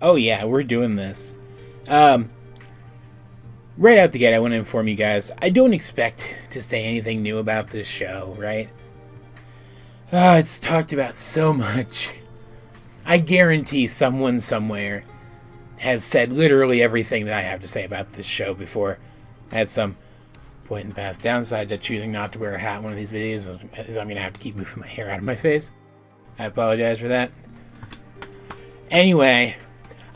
Oh yeah, we're doing this. Right out the gate, I want to inform you guys, I don't expect to say anything new about this show, right? It's talked about so much. I guarantee someone somewhere has said literally everything that I have to say about this show before. At some point in the past. Downside to choosing not to wear a hat in one of these videos is I'm going to have to keep moving my hair out of my face. I apologize for that. Anyway,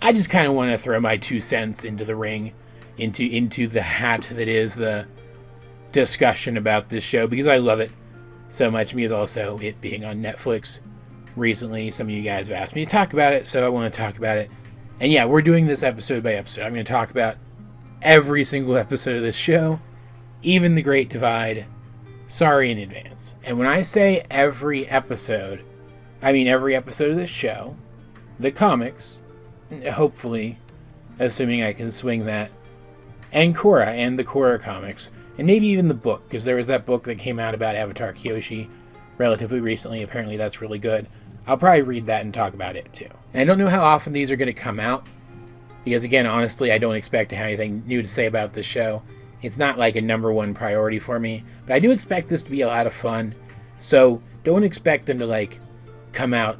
I just kind of want to throw my 2 cents into the ring, into the hat that is the discussion about this show, because I love it so much. Me is also it being on Netflix recently. Some of you guys have asked me to talk about it, so I want to talk about it. And yeah, we're doing this episode by episode. I'm going to talk about every single episode of this show, even The Great Divide. Sorry in advance. And when I say every episode, I mean every episode of this show, the comics, hopefully, assuming I can swing that, and Korra and the Korra comics, and maybe even the book, because there was that book that came out about Avatar Kyoshi relatively recently. Apparently that's really good. I'll probably read that and talk about it too. And I don't know how often these are going to come out, because again, honestly, I don't expect to have anything new to say about this show. It's not like a number one priority for me, but I do expect this to be a lot of fun, so don't expect them to like come out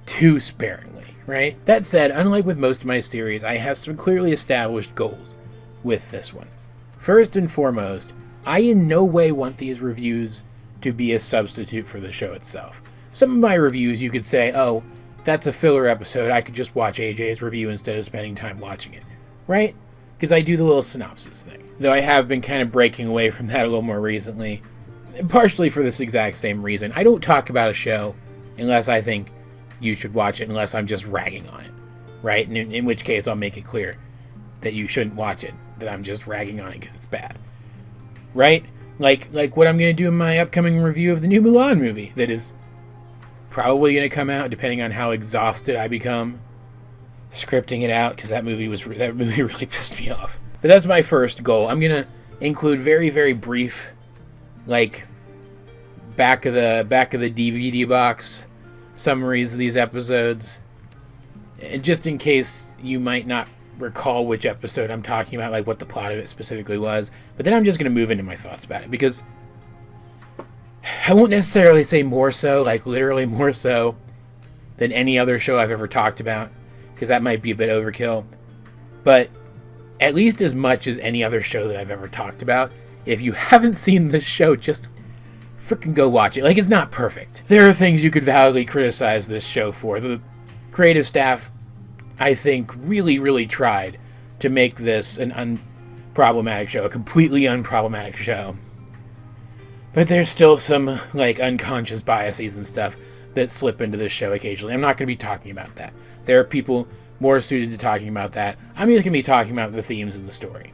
too sparingly, right? That said, unlike with most of my series, I have some clearly established goals with this one. First and foremost, I in no way want these reviews to be a substitute for the show itself. Some of my reviews you could say, oh, that's a filler episode, I could just watch AJ's review instead of spending time watching it, right? Because I do the little synopsis thing. Though I have been kind of breaking away from that a little more recently, partially for this exact same reason. I don't talk about a show unless I think you should watch it, unless I'm just ragging on it, right? And in which case I'll make it clear that you shouldn't watch it, that I'm just ragging on it because it's bad, right? Like what I'm going to do in my upcoming review of the new Mulan movie that is probably going to come out depending on how exhausted I become scripting it out, because that movie really pissed me off. But that's my first goal. I'm going to include very, very brief, like back of the DVD box summaries of these episodes, and just in case you might not recall which episode I'm talking about, like what the plot of it specifically was. But then I'm just going to move into my thoughts about it, because I won't necessarily say more so, like literally more so than any other show I've ever talked about, because that might be a bit overkill, but at least as much as any other show that I've ever talked about. If you haven't seen this show, just freaking go watch it. Like, it's not perfect. There are things you could validly criticize this show for. The creative staff, I think, really, really tried to make this an unproblematic show, a completely unproblematic show. But there's still some, like, unconscious biases and stuff that slip into this show occasionally. I'm not going to be talking about that. There are people more suited to talking about that. I'm just going to be talking about the themes of the story.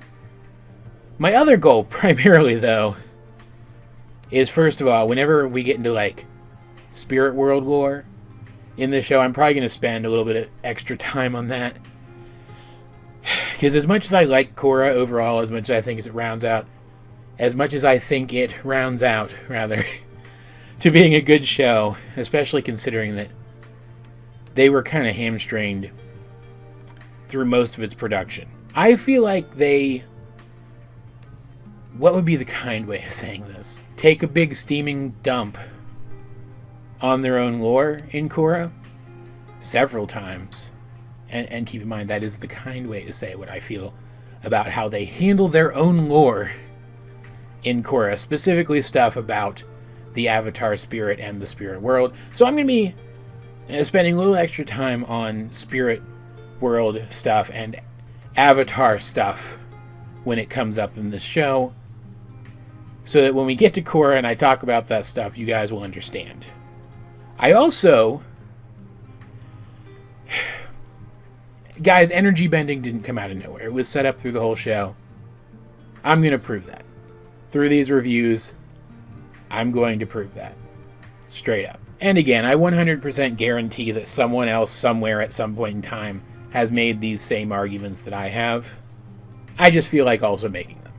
My other goal, primarily, though, is, first of all, whenever we get into, like, spirit world lore in this show, I'm probably going to spend a little bit of extra time on that. Because as much as I like Korra overall, as much as I think it rounds out, to being a good show, especially considering that they were kind of hamstringed through most of its production. I feel like what would be the kind way of saying this? Take a big steaming dump on their own lore in Korra several times. And keep in mind, that is the kind way to say what I feel about how they handle their own lore in Korra, specifically stuff about the Avatar spirit and the spirit world. So I'm going to be spending a little extra time on spirit world stuff and Avatar stuff when it comes up in this show, so that when we get to Korra and I talk about that stuff, you guys will understand. I also... Guys, energy bending didn't come out of nowhere. It was set up through the whole show. I'm going to prove that. Through these reviews, I'm going to prove that. Straight up. And again, I 100% guarantee that someone else somewhere at some point in time has made these same arguments that I have. I just feel like also making them.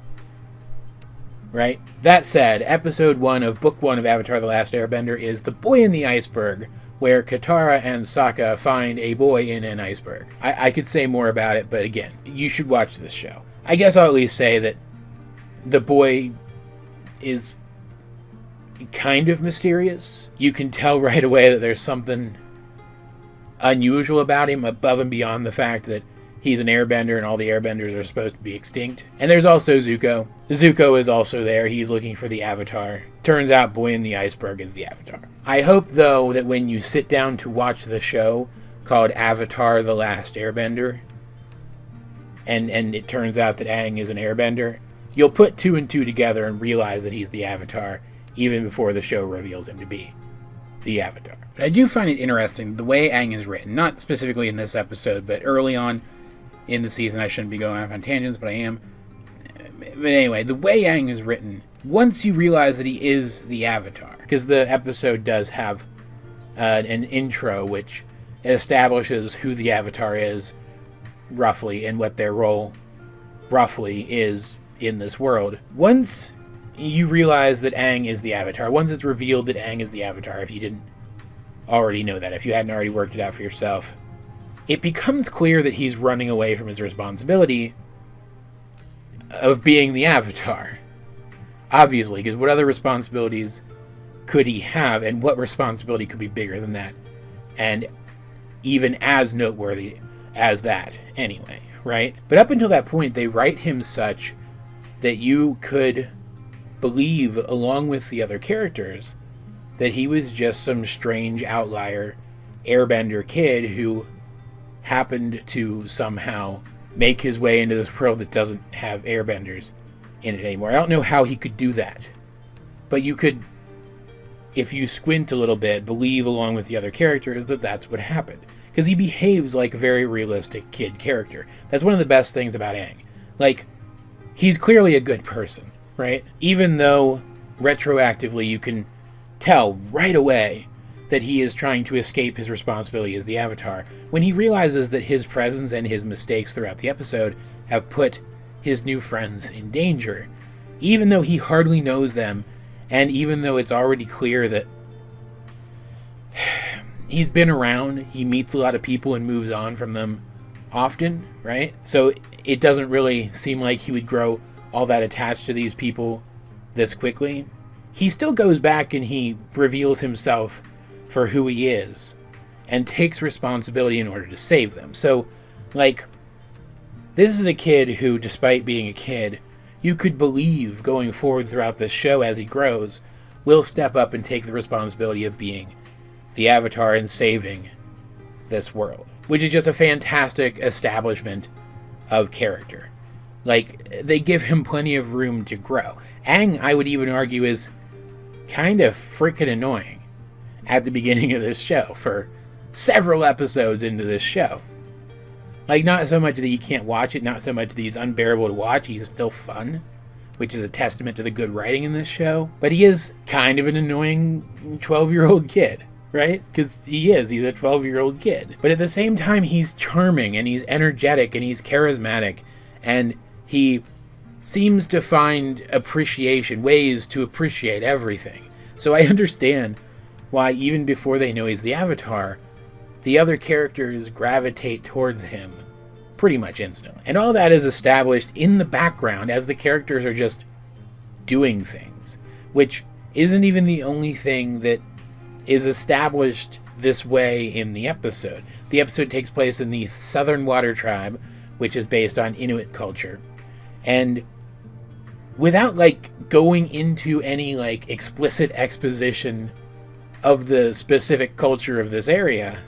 right? That said, episode 1 of book 1 of Avatar The Last Airbender is The Boy in the Iceberg, where Katara and Sokka find a boy in an iceberg. I could say more about it, but again, you should watch this show. I guess I'll at least say that the boy is kind of mysterious. You can tell right away that there's something unusual about him above and beyond the fact that he's an airbender and all the airbenders are supposed to be extinct. And there's also Zuko. Zuko is also there. He's looking for the Avatar. Turns out Boy in the Iceberg is the Avatar. I hope, though, that when you sit down to watch the show called Avatar The Last Airbender, and it turns out that Aang is an airbender, you'll put 2 and 2 together and realize that he's the Avatar, even before the show reveals him to be the Avatar. But I do find it interesting the way Aang is written, not specifically in this episode, but early on in the season. I shouldn't be going off on tangents, but I am. But anyway, the way Aang is written, once you realize that he is the Avatar, because the episode does have an intro which establishes who the Avatar is, roughly, and what their role, roughly, is in this world. Once you realize that Aang is the Avatar, once it's revealed that Aang is the Avatar, if you didn't already know that, if you hadn't already worked it out for yourself, it becomes clear that he's running away from his responsibility of being the Avatar. Obviously, because what other responsibilities could he have, and what responsibility could be bigger than that, and even as noteworthy as that, anyway, right? But up until that point, they write him such that you could believe, along with the other characters, that he was just some strange outlier airbender kid who happened to somehow make his way into this world that doesn't have airbenders in it anymore. I don't know how he could do that, but you could, if you squint a little bit, believe along with the other characters that that's what happened, because he behaves like a very realistic kid character. That's one of the best things about Aang. Like, he's clearly a good person, right? Even though retroactively you can tell right away that he is trying to escape his responsibility as the Avatar, when he realizes that his presence and his mistakes throughout the episode have put his new friends in danger, even though he hardly knows them, and even though it's already clear that he's been around, he meets a lot of people and moves on from them often, right? So it doesn't really seem like he would grow all that attached to these people this quickly. He still goes back and he reveals himself for who he is and takes responsibility in order to save them. So, like, this is a kid who, despite being a kid, you could believe going forward throughout this show as he grows, will step up and take the responsibility of being the Avatar and saving this world, which is just a fantastic establishment of character. Like, they give him plenty of room to grow. Aang, I would even argue, is kind of freaking annoying at the beginning of this show for several episodes into this show. Like, not so much that you can't watch it, not so much that he's unbearable to watch, he's still fun, which is a testament to the good writing in this show, but he is kind of an annoying 12-year-old kid, right? Because he's a 12-year-old kid. But at the same time, he's charming, and he's energetic, and he's charismatic, and he seems to find ways to appreciate everything. So I understand why, even before they know he's the Avatar, the other characters gravitate towards him pretty much instantly. And all that is established in the background as the characters are just doing things, which isn't even the only thing that is established this way in the episode. The episode takes place in the Southern Water Tribe, which is based on Inuit culture. And without, like, going into any, like, explicit exposition of the specific culture of this area,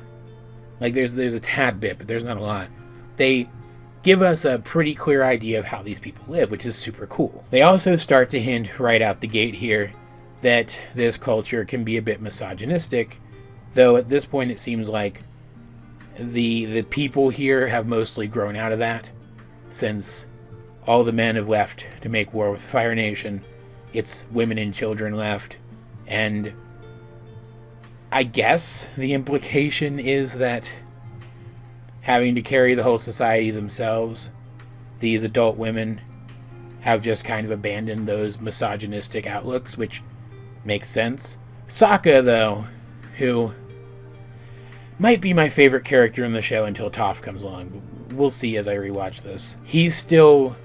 like, there's a tad bit, but there's not a lot. They give us a pretty clear idea of how these people live, which is super cool. They also start to hint right out the gate here that this culture can be a bit misogynistic, though at this point it seems like the people here have mostly grown out of that, since all the men have left to make war with the Fire Nation. It's women and children left, and I guess the implication is that having to carry the whole society themselves, these adult women have just kind of abandoned those misogynistic outlooks, which makes sense. Sokka, though, who might be my favorite character in the show until Toph comes along. We'll see as I rewatch this. He still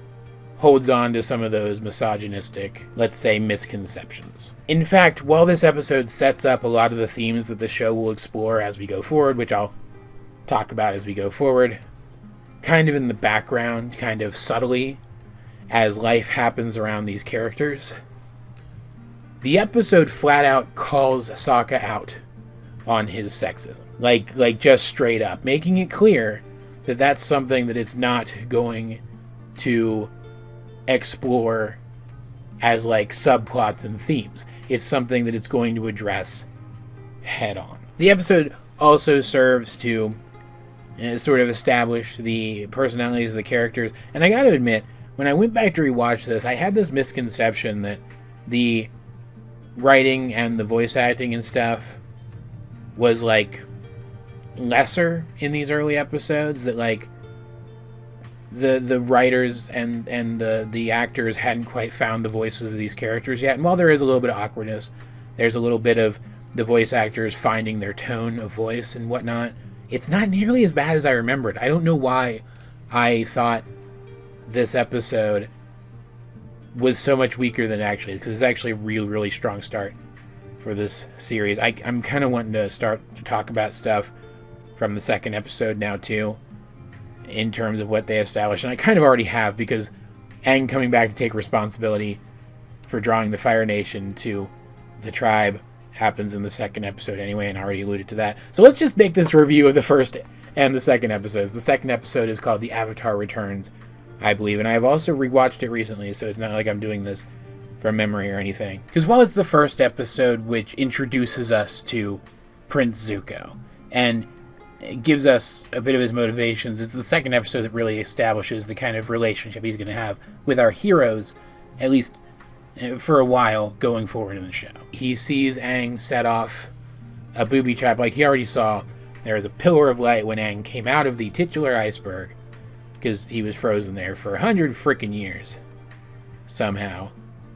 holds on to some of those misogynistic, let's say, misconceptions. In fact, while this episode sets up a lot of the themes that the show will explore as we go forward, which I'll talk about as we go forward, kind of in the background, kind of subtly, as life happens around these characters, the episode flat out calls Sokka out on his sexism. Like just straight up, making it clear that that's something that it's not going to explore as like subplots and themes. It's something that it's going to address head on. The episode also serves to sort of establish the personalities of the characters. And I gotta admit, when I went back to rewatch this, I had this misconception that the writing and the voice acting and stuff was like lesser in these early episodes, that like the writers and the actors hadn't quite found the voices of these characters yet. And while there is a little bit of awkwardness, there's a little bit of the voice actors finding their tone of voice and whatnot. It's not nearly as bad as I remembered. I don't know why I thought this episode was so much weaker than it actually is, because it's actually a really strong start for this series. I'm kind of wanting to start to talk about stuff from the second episode now too, in terms of what they established. And I kind of already have, because Aang coming back to take responsibility for drawing the Fire Nation to the tribe happens in the second episode anyway, and I already alluded to that. So let's just make this review of the first and the second episodes. The second episode is called The Avatar Returns, I believe, and I've also rewatched it recently, so it's not like I'm doing this from memory or anything. Because while it's the first episode which introduces us to Prince Zuko and it gives us a bit of his motivations, it's the second episode that really establishes the kind of relationship he's going to have with our heroes, at least for a while going forward in the show. He sees Aang set off a booby trap. Like he already saw, there was a pillar of light when Aang came out of the titular iceberg, because he was frozen there for 100 frickin' years somehow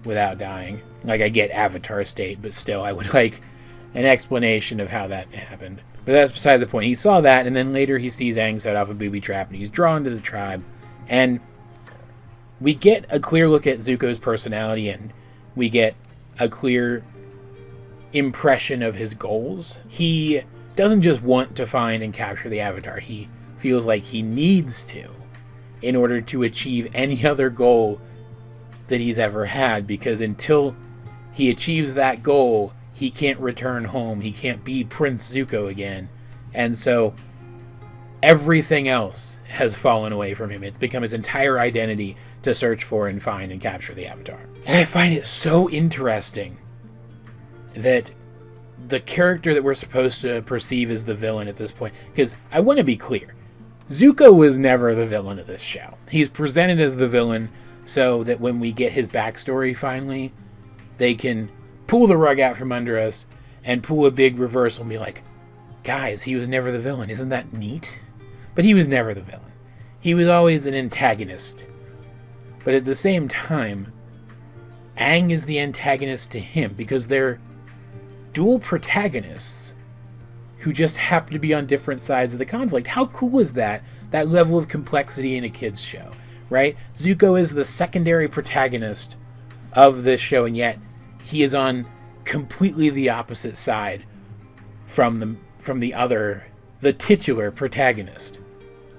without dying. Like, I get Avatar state, but still I would like an explanation of how that happened. But that's beside the point. He saw that, and then later he sees Aang set off a booby trap, and he's drawn to the tribe. And we get a clear look at Zuko's personality, and we get a clear impression of his goals. He doesn't just want to find and capture the Avatar. He feels like he needs to, in order to achieve any other goal that he's ever had, because until he achieves that goal, he can't return home. He can't be Prince Zuko again. And so everything else has fallen away from him. It's become his entire identity to search for and find and capture the Avatar. And I find it so interesting that the character that we're supposed to perceive as the villain at this point, because I want to be clear, Zuko was never the villain of this show. He's presented as the villain so that when we get his backstory finally, they can pull the rug out from under us and pull a big reversal and be like, guys, he was never the villain. Isn't that neat? But he was never the villain. He was always an antagonist. But at the same time, Aang is the antagonist to him, because they're dual protagonists who just happen to be on different sides of the conflict. How cool is that? That level of complexity in a kid's show, right? Zuko is the secondary protagonist of this show, and yet he is on completely the opposite side from the titular protagonist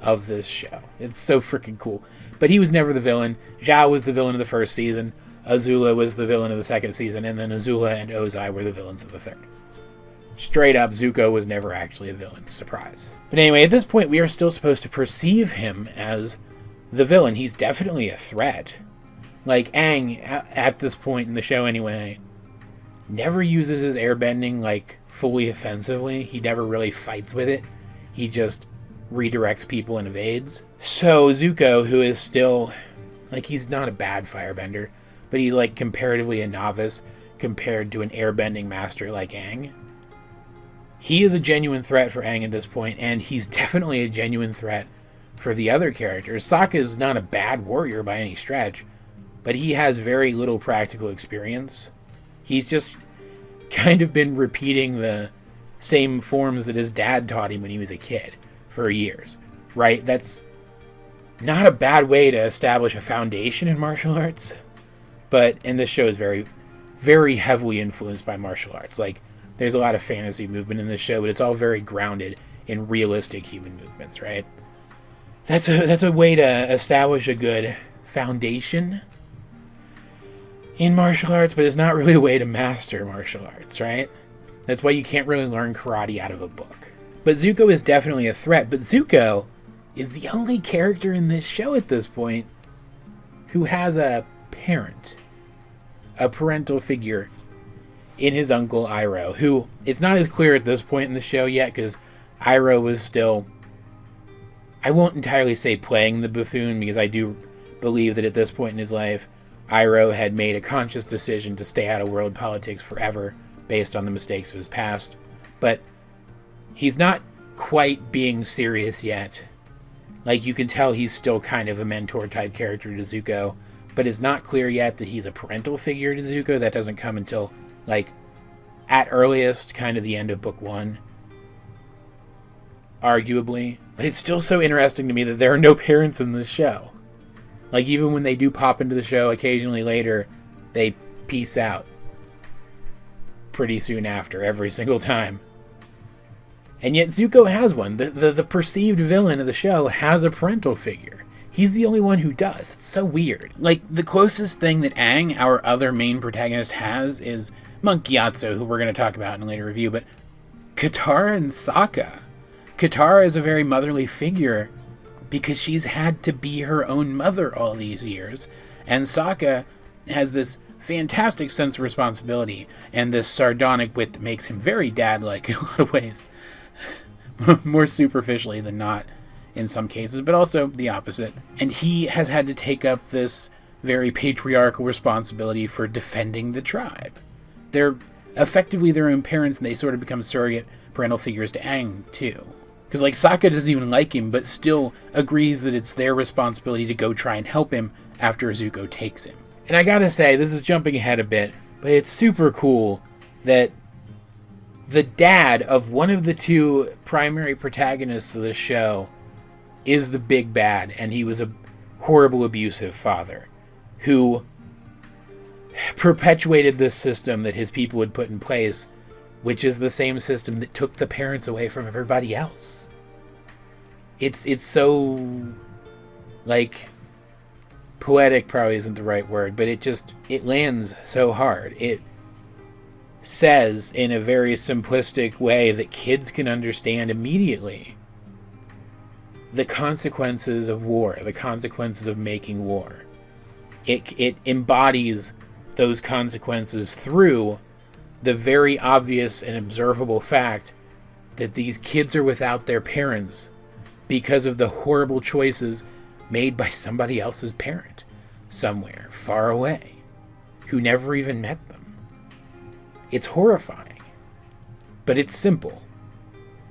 of this show. It's so freaking cool. But he was never the villain. Zhao was the villain of the first season. Azula was the villain of the second season, and then Azula and Ozai were the villains of the third. Straight up, Zuko was never actually a villain. Surprise. But anyway, at this point, we are still supposed to perceive him as the villain. He's definitely a threat. Like, Aang, at this point in the show anyway, never uses his airbending, like, fully offensively. He never really fights with it. He just redirects people and evades. So, Zuko, who is still, like, he's not a bad firebender, but he's, like, comparatively a novice compared to an airbending master like Aang. He is a genuine threat for Aang at this point, and he's definitely a genuine threat for the other characters. Sokka is not a bad warrior by any stretch, but he has very little practical experience. He's just kind of been repeating the same forms that his dad taught him when he was a kid for years, right? That's not a bad way to establish a foundation in martial arts, and this show is very, very heavily influenced by martial arts. Like, there's a lot of fantasy movement in this show, but it's all very grounded in realistic human movements, right? That's a way to establish a good foundation in martial arts, but it's not really a way to master martial arts, right? That's why you can't really learn karate out of a book. But Zuko is definitely a threat, but Zuko is the only character in this show at this point who has a parent, a parental figure in his uncle Iroh, who it's not as clear at this point in the show yet, because Iroh was still, I won't entirely say playing the buffoon, because I do believe that at this point in his life, Iroh had made a conscious decision to stay out of world politics forever based on the mistakes of his past. But he's not quite being serious yet. Like, you can tell he's still kind of a mentor-type character to Zuko, but it's not clear yet that he's a parental figure to Zuko. That doesn't come until, like, at earliest, kind of the end of book 1. Arguably. But it's still so interesting to me that there are no parents in this show. Like, even when they do pop into the show occasionally later, they peace out pretty soon after, every single time. And yet Zuko has one. The perceived villain of the show has a parental figure. He's the only one who does. It's so weird. Like, the closest thing that Aang, our other main protagonist, has is Monk Gyatso, who we're going to talk about in a later review, but Katara and Sokka. Katara is a very motherly figure because she's had to be her own mother all these years, and Sokka has this fantastic sense of responsibility and this sardonic wit that makes him very dad-like in a lot of ways. More superficially than not in some cases, but also the opposite. And he has had to take up this very patriarchal responsibility for defending the tribe. They're effectively their own parents, and they sort of become surrogate parental figures to Aang, too. Because, like, Sokka doesn't even like him, but still agrees that it's their responsibility to go try and help him after Zuko takes him. And I gotta say, this is jumping ahead a bit, but it's super cool that the dad of one of the two primary protagonists of the show is the big bad, and he was a horrible, abusive father who perpetuated this system that his people had put in place, which is the same system that took the parents away from everybody else. It's so, like, poetic probably isn't the right word, but it lands so hard. It says in a very simplistic way that kids can understand immediately the consequences of war, the consequences of making war. It embodies those consequences through the very obvious and observable fact that these kids are without their parents because of the horrible choices made by somebody else's parent somewhere far away who never even met them. It's horrifying, but it's simple,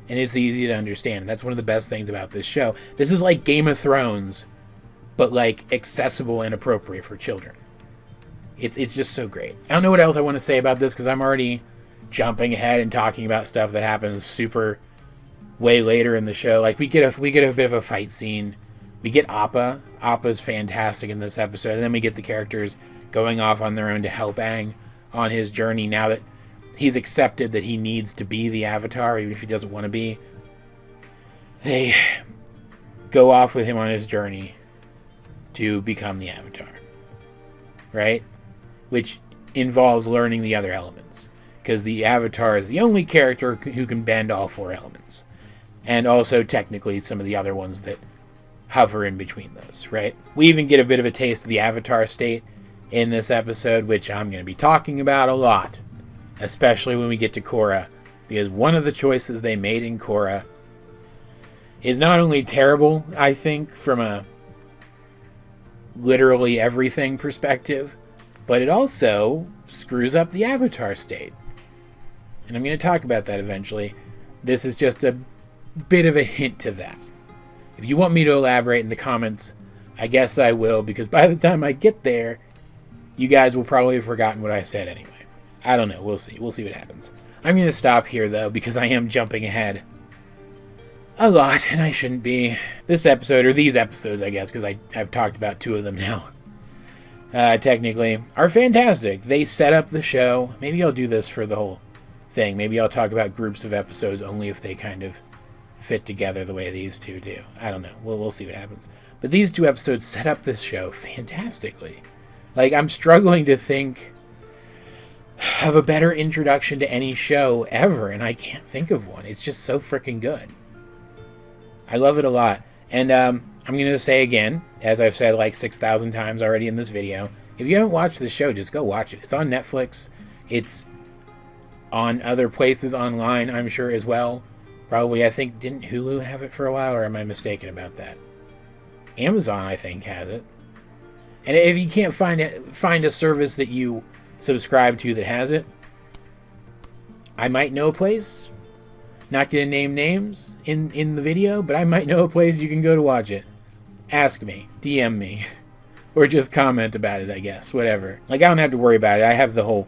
and it's easy to understand. And that's one of the best things about this show. This is like Game of Thrones, but like accessible and appropriate for children. It's just so great. I don't know what else I want to say about this because I'm already jumping ahead and talking about stuff that happens super way later in the show. Like we get a bit of a fight scene. We get Appa. Appa's fantastic in this episode, and then we get the characters going off on their own to help Aang on his journey now that he's accepted that he needs to be the Avatar, even if he doesn't want to be. They go off with him on his journey to become the Avatar, right? Which involves learning the other elements, because the Avatar is the only character who can bend all 4 elements, and also technically some of the other ones that hover in between those, right? We even get a bit of a taste of the Avatar state in this episode, which I'm going to be talking about a lot, especially when we get to Korra, because one of the choices they made in Korra is not only terrible, I think, from a literally everything perspective, but it also screws up the Avatar state. And I'm going to talk about that eventually. This is just a bit of a hint to that. If you want me to elaborate in the comments, I guess I will, because by the time I get there, You guys will probably have forgotten what I said anyway. I don't know. We'll see. We'll see what happens. I'm going to stop here, though, because I am jumping ahead a lot, and I shouldn't be. This episode, or these episodes, I guess, because I've talked about 2 of them now, technically, are fantastic. They set up the show. Maybe I'll do this for the whole thing. Maybe I'll talk about groups of episodes only if they kind of fit together the way these 2 do. I don't know. We'll see what happens. But these 2 episodes set up this show fantastically. Like, I'm struggling to think of a better introduction to any show ever, and I can't think of one. It's just so freaking good. I love it a lot. And I'm going to say again, as I've said like 6,000 times already in this video, if you haven't watched the show, just go watch it. It's on Netflix. It's on other places online, I'm sure, as well. Probably, I think, didn't Hulu have it for a while, or am I mistaken about that? Amazon, I think, has it. And if you can't find a service that you subscribe to that has it, I might know a place. Not going to name names in the video, but I might know a place you can go to watch it. Ask me. DM me. Or just comment about it, I guess. Whatever. Like, I don't have to worry about it. I have the whole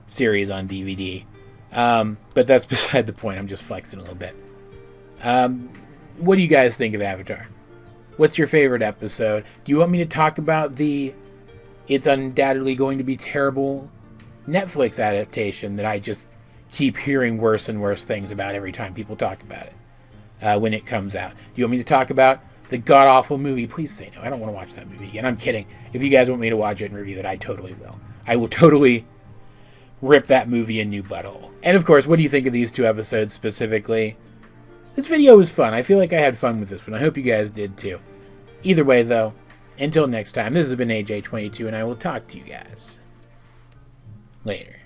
series on DVD. But that's beside the point. I'm just flexing a little bit. What do you guys think of Avatar? What's your favorite episode? Do you want me to talk about the it's undoubtedly going to be terrible Netflix adaptation that I just keep hearing worse and worse things about every time people talk about it when it comes out? Do you want me to talk about the god-awful movie? Please say no. I don't want to watch that movie again. I'm kidding. If you guys want me to watch it and review it, I totally will. I will totally rip that movie a new butthole. And of course, what do you think of these 2 episodes specifically? This video was fun. I feel like I had fun with this one. I hope you guys did too. Either way, though, until next time, this has been AJ22, and I will talk to you guys later.